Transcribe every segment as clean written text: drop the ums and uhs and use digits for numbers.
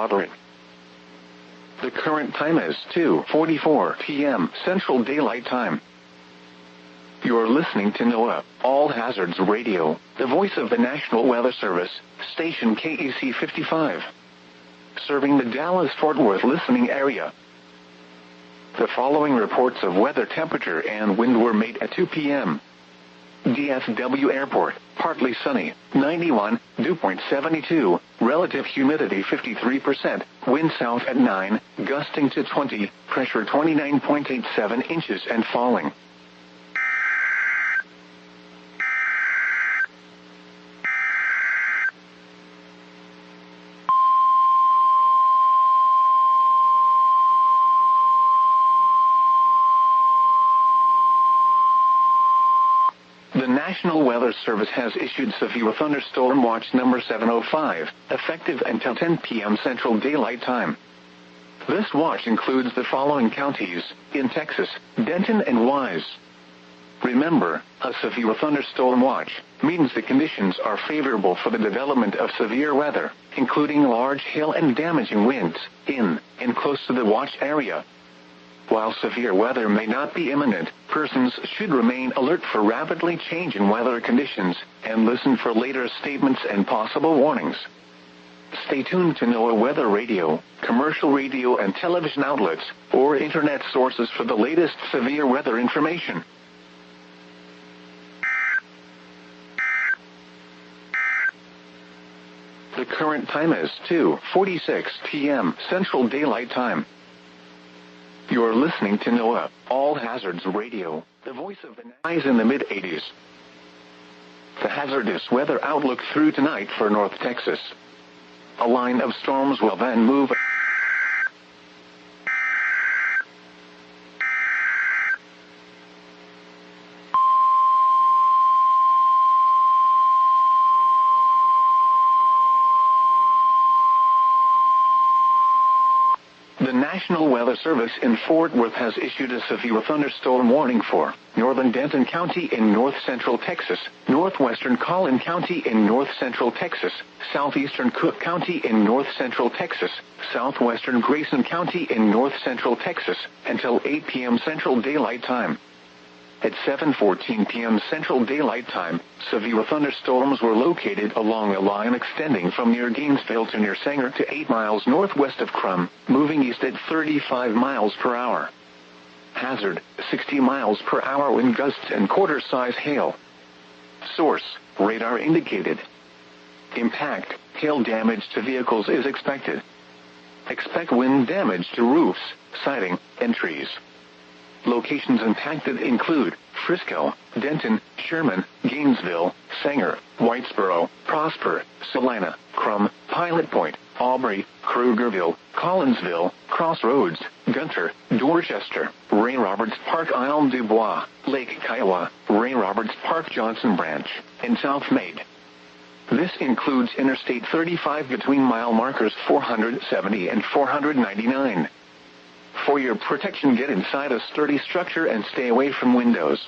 moderate. The current time is 2:44 p.m. Central Daylight Time. You're listening to NOAA, All Hazards Radio, the voice of the National Weather Service, station KEC 55. Serving the Dallas-Fort Worth listening area. The following reports of weather temperature and wind were made at 2 p.m. DFW Airport, partly sunny, 91, dew point 72, relative humidity 53%, wind south at 9, gusting to 20, pressure 29.87 inches and falling. The National Weather Service has issued severe thunderstorm watch number 705, effective until 10 p.m. Central Daylight Time. This watch includes the following counties in Texas: Denton and Wise. Remember, a severe thunderstorm watch means the conditions are favorable for the development of severe weather, including large hail and damaging winds, in and close to the watch area. While severe weather may not be imminent, persons should remain alert for rapidly changing weather conditions, and listen for later statements and possible warnings. Stay tuned to NOAA Weather Radio, commercial radio and television outlets, or internet sources for the latest severe weather information. The current time is 2:46 p.m. Central Daylight Time. You're listening to NOAA, All Hazards Radio, the voice of the highs in the mid-80s. The hazardous weather outlook through tonight for North Texas. A line of storms will then move. The National Weather Service in Fort Worth has issued a severe thunderstorm warning for northern Denton County in north-central Texas, northwestern Collin County in north-central Texas, southeastern Cook County in north-central Texas, southwestern Grayson County in north-central Texas, until 8 p.m. Central Daylight Time. At 7:14 p.m. Central Daylight Time, severe thunderstorms were located along a line extending from near Gainesville to near Sanger to 8 miles northwest of Crum, moving east at 35 miles per hour. Hazard, 60 miles per hour wind gusts and quarter-size hail. Source, radar indicated. Impact, hail damage to vehicles is expected. Expect wind damage to roofs, siding, and trees. Locations impacted include Frisco, Denton, Sherman, Gainesville, Sanger, Whitesboro, Prosper, Salina, Crum, Pilot Point, Aubrey, Krugerville, Collinsville, Crossroads, Gunter, Dorchester, Ray Roberts Park, Isle du Bois, Lake Kiowa, Ray Roberts Park, Johnson Branch, and South Maid. This includes Interstate 35 between mile markers 470 and 499. For your protection, get inside a sturdy structure and stay away from windows.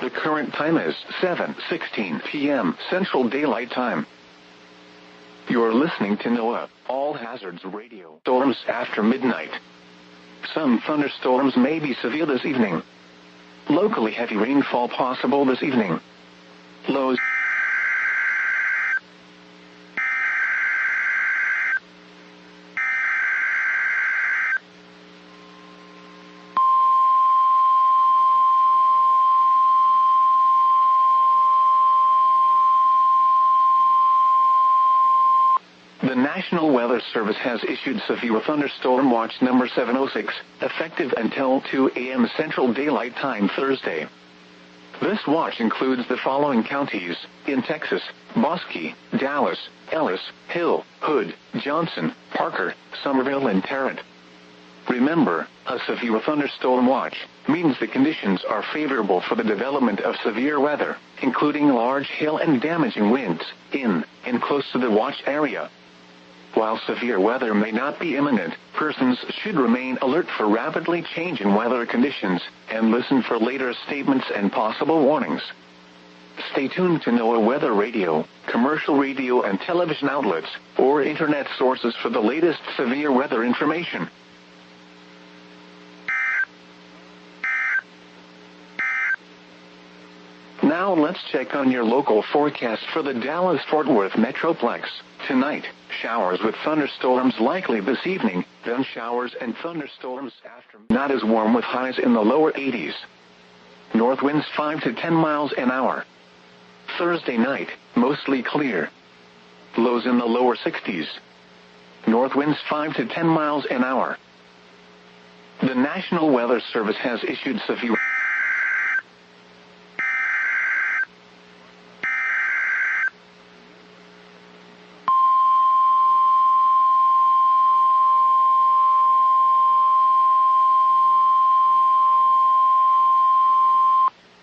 The current time is 7:16 p.m. Central Daylight Time. You're listening to NOAA, All Hazards Radio. Storms after midnight. Some thunderstorms may be severe this evening. Locally heavy rainfall possible this evening. Lows. The National Weather Service has issued severe thunderstorm watch number 706, effective until 2 a.m. Central Daylight Time Thursday. This watch includes the following counties in Texas: Bosque, Dallas, Ellis, Hill, Hood, Johnson, Parker, Somerville, and Tarrant. Remember, a severe thunderstorm watch means the conditions are favorable for the development of severe weather, including large hail and damaging winds, in and close to the watch area. While severe weather may not be imminent, persons should remain alert for rapidly changing weather conditions, and listen for later statements and possible warnings. Stay tuned to NOAA Weather Radio, commercial radio and television outlets, or internet sources for the latest severe weather information. Now let's check on your local forecast for the Dallas-Fort Worth Metroplex. Tonight, showers with thunderstorms likely this evening, then showers and thunderstorms after. Not as warm with highs in the lower 80s. North winds 5 to 10 miles an hour. Thursday night, mostly clear. Lows in the lower 60s. North winds 5 to 10 miles an hour. The National Weather Service has issued severe.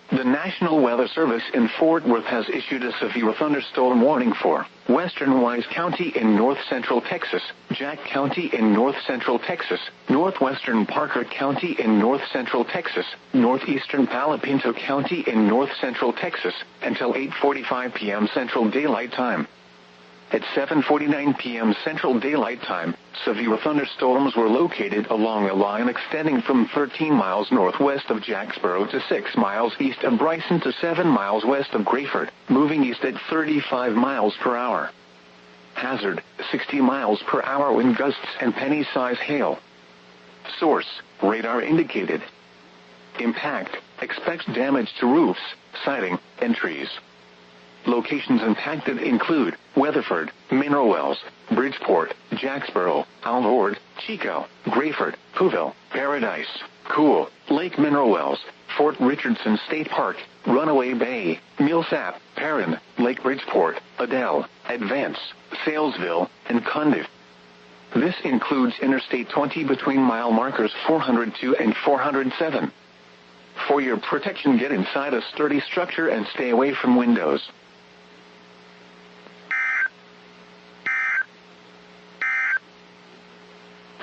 The National Weather Service in Fort Worth has issued a severe thunderstorm warning for western Wise County in north-central Texas, Jack County in north-central Texas, northwestern Parker County in north-central Texas, northeastern Palo Pinto County in north-central Texas, until 8:45 p.m. Central Daylight Time. At 7:49 p.m. Central Daylight Time, severe thunderstorms were located along a line extending from 13 miles northwest of Jacksboro to 6 miles east of Bryson to 7 miles west of Grayford, moving east at 35 miles per hour. Hazard, 60 miles per hour wind gusts and penny-size hail. Source, radar indicated. Impact, expect damage to roofs, siding, and trees. Locations impacted include Weatherford, Mineral Wells, Bridgeport, Jacksboro, Alvord, Chico, Grayford, Pooville, Paradise, Cool, Lake Mineral Wells, Fort Richardson State Park, Runaway Bay, Millsap, Perrin, Lake Bridgeport, Adele, Advance, Salesville, and Condiv. This includes Interstate 20 between mile markers 402 and 407. For your protection, get inside a sturdy structure and stay away from windows.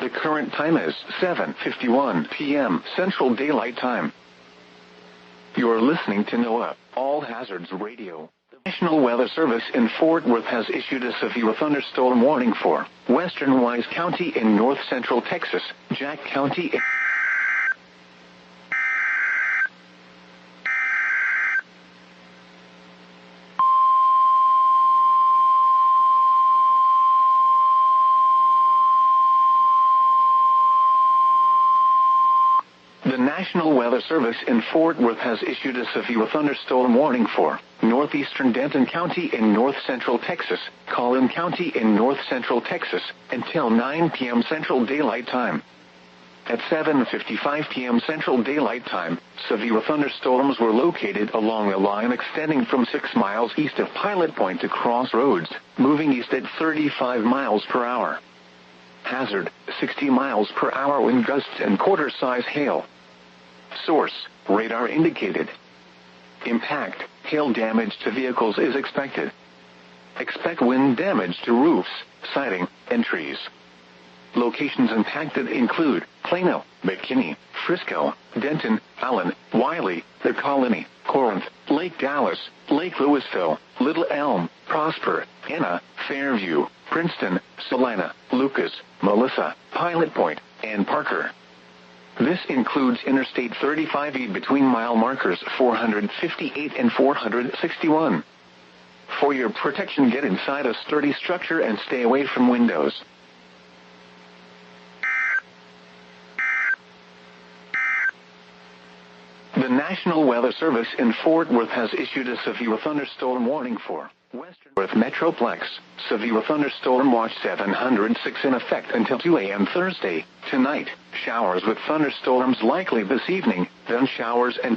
The current time is 7:51 p.m. Central Daylight Time. You're listening to NOAA All Hazards Radio. The National Weather Service in Fort Worth has issued a severe thunderstorm warning for western Wise County in north-central Texas, Jack County in The National Weather Service in Fort Worth has issued a severe thunderstorm warning for northeastern Denton County in north-central Texas, Collin County in north-central Texas, until 9 p.m. Central Daylight Time. At 7:55 p.m. Central Daylight Time, severe thunderstorms were located along a line extending from 6 miles east of Pilot Point to Crossroads, moving east at 35 miles per hour. Hazard, 60 miles per hour wind gusts and quarter-size hail. Source, radar indicated. Impact, hail damage to vehicles is expected. Expect wind damage to roofs, siding, and trees. Locations impacted include Plano, McKinney, Frisco, Denton, Allen, Wiley, The Colony, Corinth, Lake Dallas, Lake Louisville, Little Elm, Prosper, Anna, Fairview, Princeton, Salina, Lucas, Melissa, Pilot Point, and Parker. This includes Interstate 35E between mile markers 458 and 461. For your protection, get inside a sturdy structure and stay away from windows. The National Weather Service in Fort Worth has issued a severe thunderstorm warning for Western Worth Metroplex. Severe thunderstorm watch 706 in effect until 2 a.m. Thursday. Tonight, showers with thunderstorms likely this evening, then showers and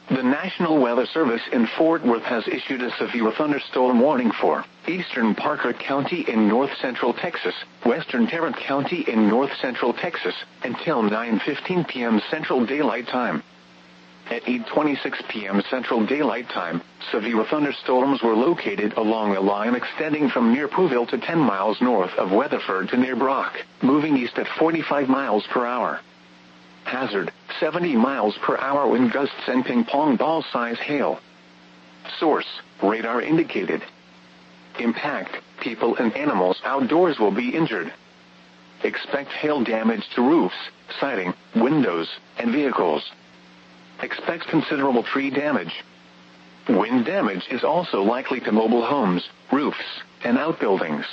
The National Weather Service in Fort Worth has issued a severe thunderstorm warning for eastern Parker County in north-central Texas, western Tarrant County in north-central Texas, until 9:15 p.m. Central Daylight Time. At 8:26 p.m. Central Daylight Time, severe thunderstorms were located along a line extending from near Pooville to 10 miles north of Weatherford to near Brock, moving east at 45 miles per hour. Hazard, 70 miles per hour wind gusts and ping-pong ball-size hail. Source, radar indicated. Impact, people and animals outdoors will be injured. Expect hail damage to roofs, siding, windows, and vehicles. Expect considerable tree damage. Wind damage is also likely to mobile homes, roofs, and outbuildings.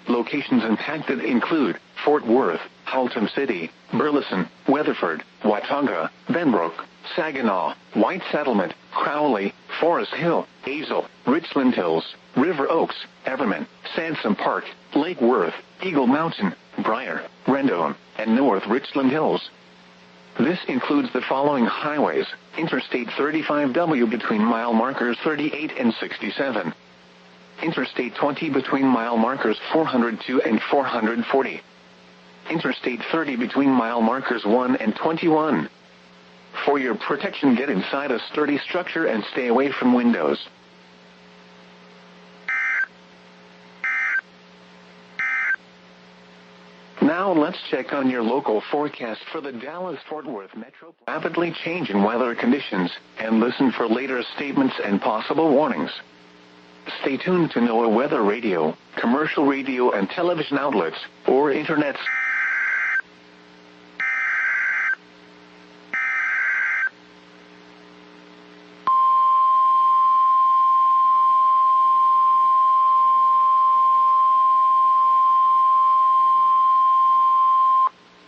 Locations impacted include Fort Worth, Haltom City, Burleson, Weatherford, Watauga, Benbrook, Saginaw, White Settlement, Crowley, Forest Hill, Azle, Richland Hills, River Oaks, Everman, Sansom Park, Lake Worth, Eagle Mountain, Briar, Rendon, and North Richland Hills. This includes the following highways: Interstate 35W between mile markers 38 and 67. Interstate 20 between mile markers 402 and 440. Interstate 30 between mile markers 1 and 21. For your protection, get inside a sturdy structure and stay away from windows. Now let's check on your local forecast for the Dallas-Fort Worth metro. Rapidly changing weather conditions, and listen for later statements and possible warnings. Stay tuned to NOAA weather radio, commercial radio and television outlets, or internet.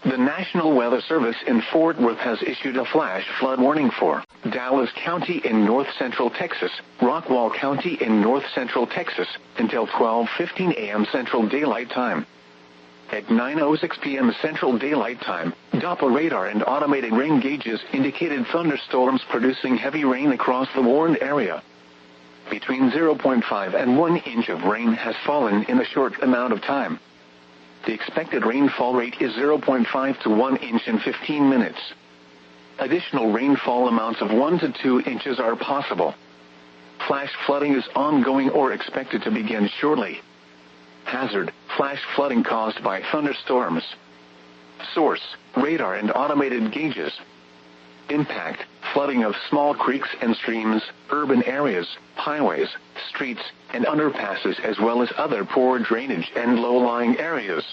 The National Weather Service in Fort Worth has issued a flash flood warning for Dallas County in north central Texas, Rockwall County in north central Texas, until 12:15 a.m. Central Daylight Time. At 9:06 p.m. Central Daylight Time, Doppler radar and automated rain gauges indicated thunderstorms producing heavy rain across the warned area. Between 0.5 and 1 inch of rain has fallen in a short amount of time. The expected rainfall rate is 0.5 to 1 inch in 15 minutes. Additional rainfall amounts of 1 to 2 inches are possible. Flash flooding is ongoing or expected to begin shortly. Hazard, flash flooding caused by thunderstorms. Source, radar and automated gauges. Impact, flooding of small creeks and streams, urban areas, highways, streets, and underpasses, as well as other poor drainage and low-lying areas.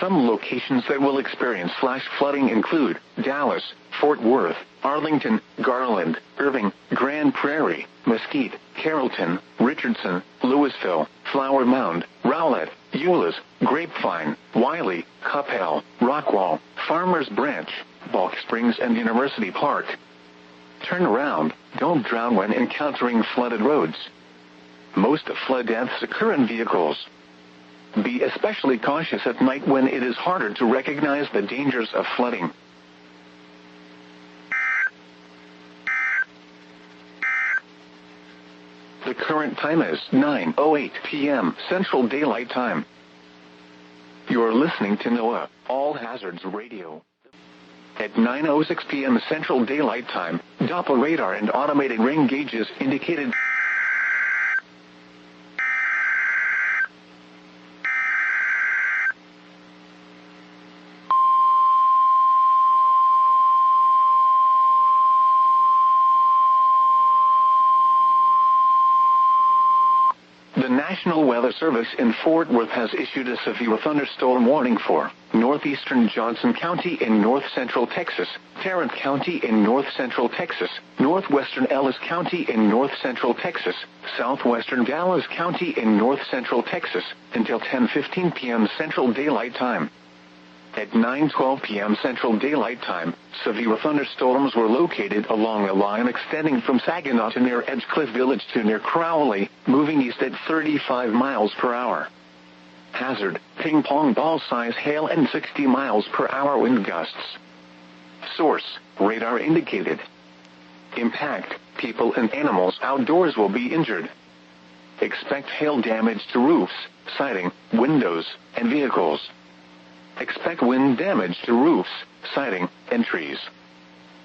Some locations that will experience flash flooding include Dallas, Fort Worth, Arlington, Garland, Irving, Grand Prairie, Mesquite, Carrollton, Richardson, Louisville, Flower Mound, Rowlett, Euless, Grapevine, Wiley, Coppell, Rockwall, Farmers Branch, Balk Springs, and University Park. Turn around, don't drown when encountering flooded roads. Most flood deaths occur in vehicles. Be especially cautious at night when it is harder to recognize the dangers of flooding. The current time is 9:08 p.m. Central Daylight Time. You are listening to NOAA All Hazards Radio. At 9:06 p.m. Central Daylight Time, Doppler radar and automated rain gauges indicated The National Weather Service in Fort Worth has issued a severe thunderstorm warning for northeastern Johnson County in north central Texas, Tarrant County in north central Texas, northwestern Ellis County in north central Texas, southwestern Dallas County in north central Texas, until 10:15 p.m. Central Daylight Time. At 9:12 p.m. Central Daylight Time, severe thunderstorms were located along a line extending from Saginaw to near Edgecliff Village to near Crowley, moving east at 35 miles per hour. Hazard, ping-pong ball-size hail and 60 miles per hour wind gusts. Source, radar indicated. Impact, people and animals outdoors will be injured. Expect hail damage to roofs, siding, windows, and vehicles. Expect wind damage to roofs, siding, and trees.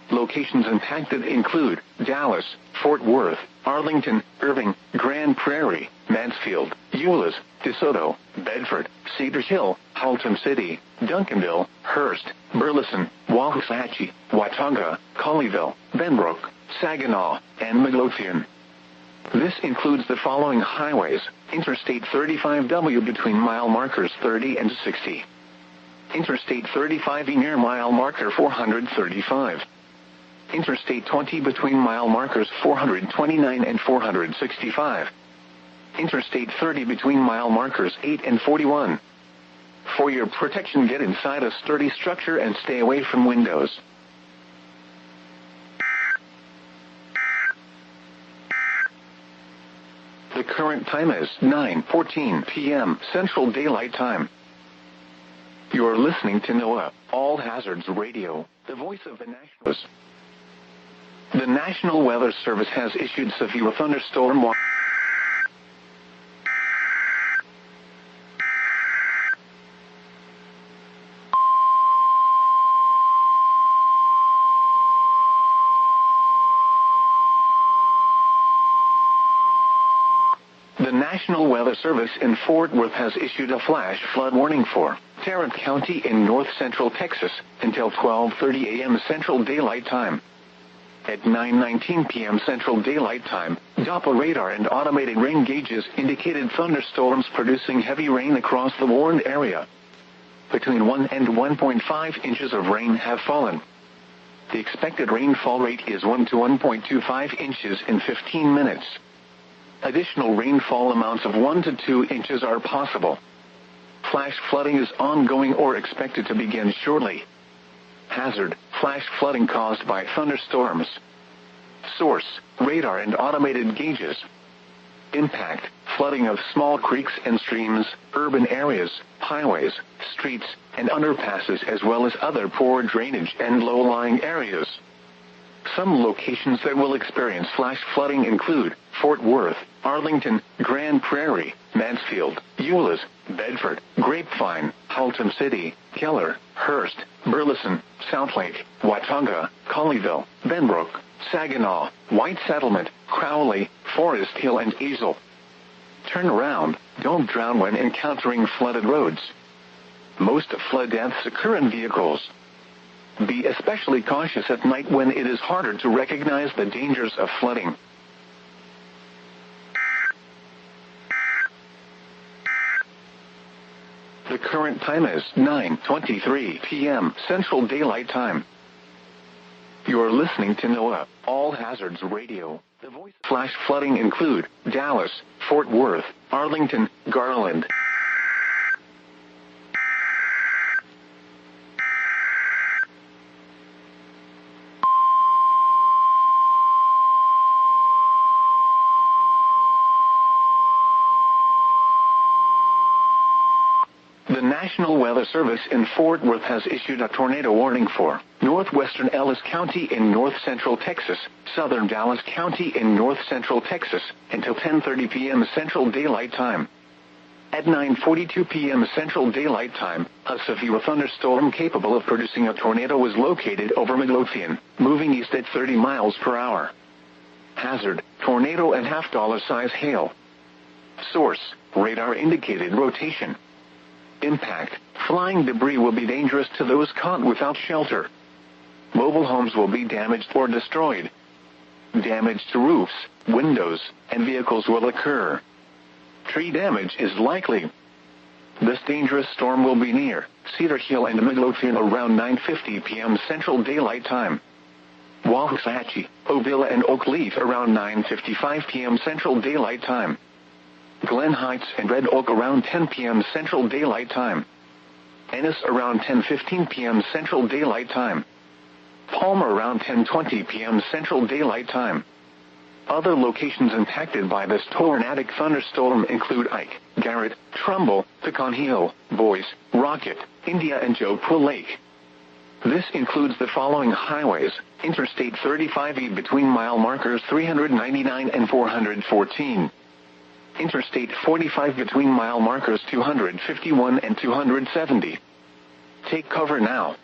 Locations impacted include Dallas, Fort Worth, Arlington, Irving, Grand Prairie, Mansfield, Euless, DeSoto, Bedford, Cedar Hill, Haltom City, Duncanville, Hearst, Burleson, Waxahachie, Watauga, Colleyville, Benbrook, Saginaw, and Midlothian. This includes the following highways: Interstate 35W between mile markers 30 and 60. Interstate 35E near mile marker 435. Interstate 20 between mile markers 429 and 465. Interstate 30 between mile markers 8 and 41. For your protection, get inside a sturdy structure and stay away from windows. The current time is 9:14 p.m. Central Daylight Time. You're listening to NOAA, All Hazards Radio, the voice of the nationals. The National Weather Service has issued severe thunderstorm warning. The National Weather Service in Fort Worth has issued a flash flood warning for Tarrant County in north central Texas until 12:30 a.m. Central Daylight Time. At 9:19 p.m. Central Daylight Time, Doppler radar and automated rain gauges indicated thunderstorms producing heavy rain across the warned area. Between 1 and 1.5 inches of rain have fallen. The expected rainfall rate is 1 to 1.25 inches in 15 minutes. Additional rainfall amounts of 1 to 2 inches are possible. Flash flooding is ongoing or expected to begin shortly. Hazard: flash flooding caused by thunderstorms. Source: radar and automated gauges. Impact: flooding of small creeks and streams, urban areas, highways, streets, and underpasses, as well as other poor drainage and low-lying areas. Some locations that will experience flash flooding include Fort Worth, Arlington, Grand Prairie, Mansfield, Euless, Bedford, Grapevine, Haltom City, Keller, Hearst, Burleson, Southlake, Watauga, Colleyville, Benbrook, Saginaw, White Settlement, Crowley, Forest Hill, and Easel. Turn around, don't drown when encountering flooded roads. Most flood deaths occur in vehicles. Be especially cautious at night when it is harder to recognize the dangers of flooding. The current time is 9:23 p.m. Central Daylight Time. You're listening to NOAA, All Hazards Radio. The voice. Flash flooding include Dallas, Fort Worth, Arlington, Garland. The National Weather Service in Fort Worth has issued a tornado warning for northwestern Ellis County in north central Texas, southern Dallas County in north central Texas, until 10:30 p.m. Central Daylight Time. At 9:42 p.m. Central Daylight Time, a severe thunderstorm capable of producing a tornado was located over Midlothian, moving east at 30 miles per hour. Hazard: tornado and $half size hail. Source: radar indicated rotation. Impact: flying debris will be dangerous to those caught without shelter. Mobile homes will be damaged or destroyed. Damage to roofs, windows, and vehicles will occur. Tree damage is likely. This dangerous storm will be near Cedar Hill and Midlothian around 9:50 p.m. Central Daylight Time. Waxahachie, Ovilla, and Oak Leaf around 9:55 p.m. Central Daylight Time. Glen Heights and Red Oak around 10 p.m. Central Daylight Time. Ennis around 10:15 p.m. Central Daylight Time. Palmer around 10:20 p.m. Central Daylight Time. Other locations impacted by this tornadic thunderstorm include Ike, Garrett, Trumbull, Pecan Hill, Boise, Rocket, India, and Joe Pool Lake. This includes the following highways: Interstate 35E between mile markers 399 and 414. Interstate 45 between mile markers 251 and 270. Take cover now.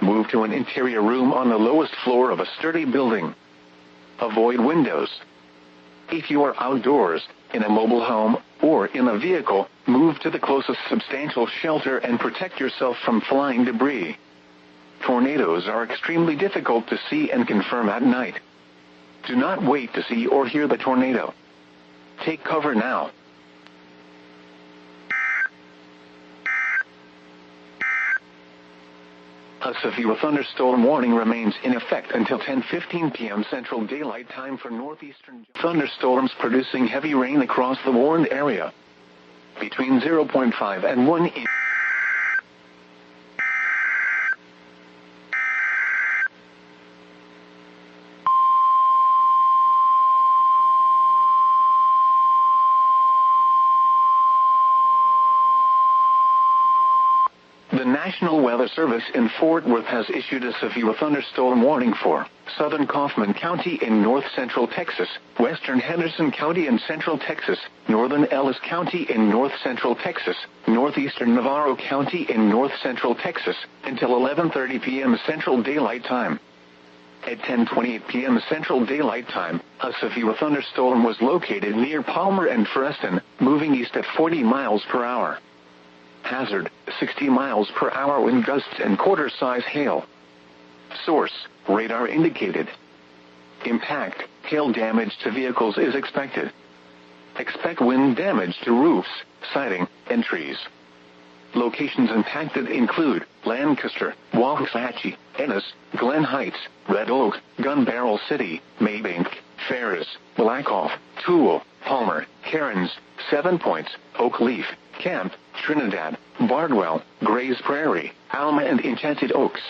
Move to an interior room on the lowest floor of a sturdy building. Avoid windows. If you are outdoors, in a mobile home, or in a vehicle, move to the closest substantial shelter and protect yourself from flying debris. Tornadoes are extremely difficult to see and confirm at night. Do not wait to see or hear the tornado. Take cover now. A severe thunderstorm warning remains in effect until 10:15 p.m. Central Daylight Time for northeastern thunderstorms producing heavy rain across the warned area. Between 0.5 and 1 inch. The National Weather Service in Fort Worth has issued a severe thunderstorm warning for southern Kaufman County in north-central Texas, western Henderson County in central Texas, northern Ellis County in north-central Texas, northeastern Navarro County in north-central Texas, until 11:30 p.m. Central Daylight Time. At 10:28 p.m. Central Daylight Time, a severe thunderstorm was located near Palmer and Freston, moving east at 40 miles per hour. Hazard, 60 miles per hour wind gusts and quarter-size hail. Source, radar indicated. Impact, hail damage to vehicles is expected. Expect wind damage to roofs, siding, and trees. Locations impacted include Lancaster, Waxahachie, Ennis, Glen Heights, Red Oak, Gun Barrel City, Maybank, Ferris, Blackhawk, Toole, Palmer, Cairns, Seven Points, Oak Leaf, Camp, Trinidad, Bardwell, Grays Prairie, Alma and Enchanted Oaks.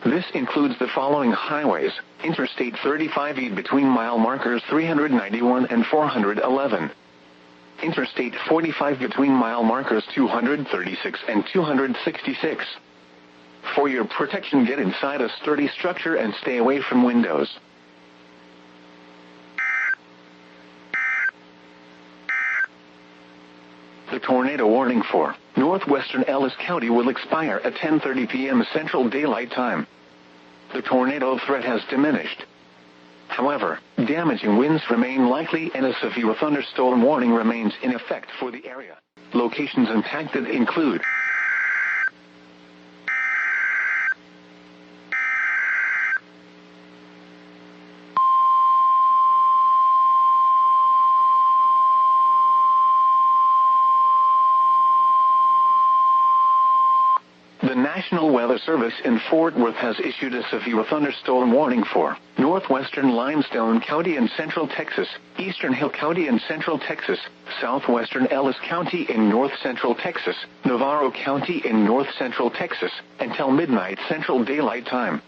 This includes the following highways: Interstate 35 east between mile markers 391 and 411. Interstate 45 between mile markers 236 and 266. For your protection, get inside a sturdy structure and stay away from windows. The tornado warning for northwestern Ellis County will expire at 10:30 p.m. Central Daylight Time. The tornado threat has diminished. However, damaging winds remain likely and a severe thunderstorm warning remains in effect for the area. Locations impacted include The National Weather Service in Fort Worth has issued a severe thunderstorm warning for northwestern Limestone County in central Texas, eastern Hill County in central Texas, southwestern Ellis County in north-central Texas, Navarro County in north-central Texas, until midnight Central Daylight Time.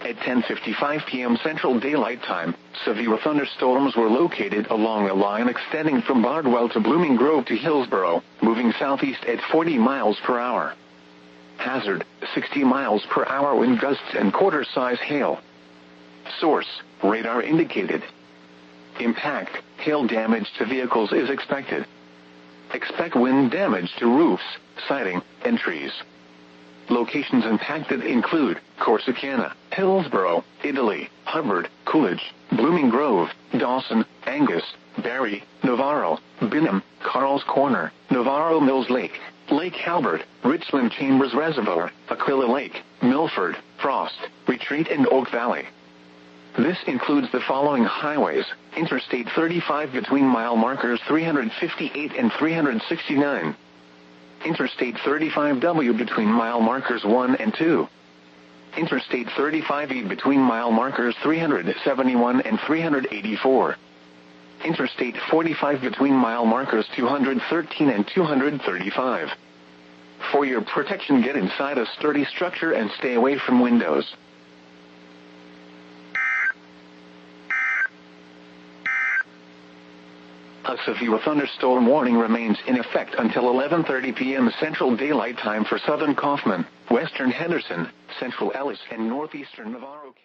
At 10:55 p.m. Central Daylight Time, severe thunderstorms were located along a line extending from Bardwell to Blooming Grove to Hillsboro, moving southeast at 40 miles per hour. Hazard, 60 miles per hour wind gusts and quarter-size hail. Source, radar indicated. Impact, hail damage to vehicles is expected. Expect wind damage to roofs, siding, and trees. Locations impacted include Corsicana, Hillsboro, Italy, Hubbard, Coolidge, Blooming Grove, Dawson, Angus, Barry, Navarro, Bingham, Carl's Corner, Navarro Mills Lake, Lake Halbert, Richland Chambers Reservoir, Aquila Lake, Milford, Frost, Retreat and Oak Valley. This includes the following highways: Interstate 35 between mile markers 358 and 369. Interstate 35W between mile markers 1 and 2. Interstate 35E between mile markers 371 and 384. Interstate 45 between mile markers 213 and 235. For your protection, get inside a sturdy structure and stay away from windows. A severe thunderstorm warning remains in effect until 11:30 p.m. Central Daylight Time for southern Kaufman, western Henderson, central Ellis and northeastern Navarro County.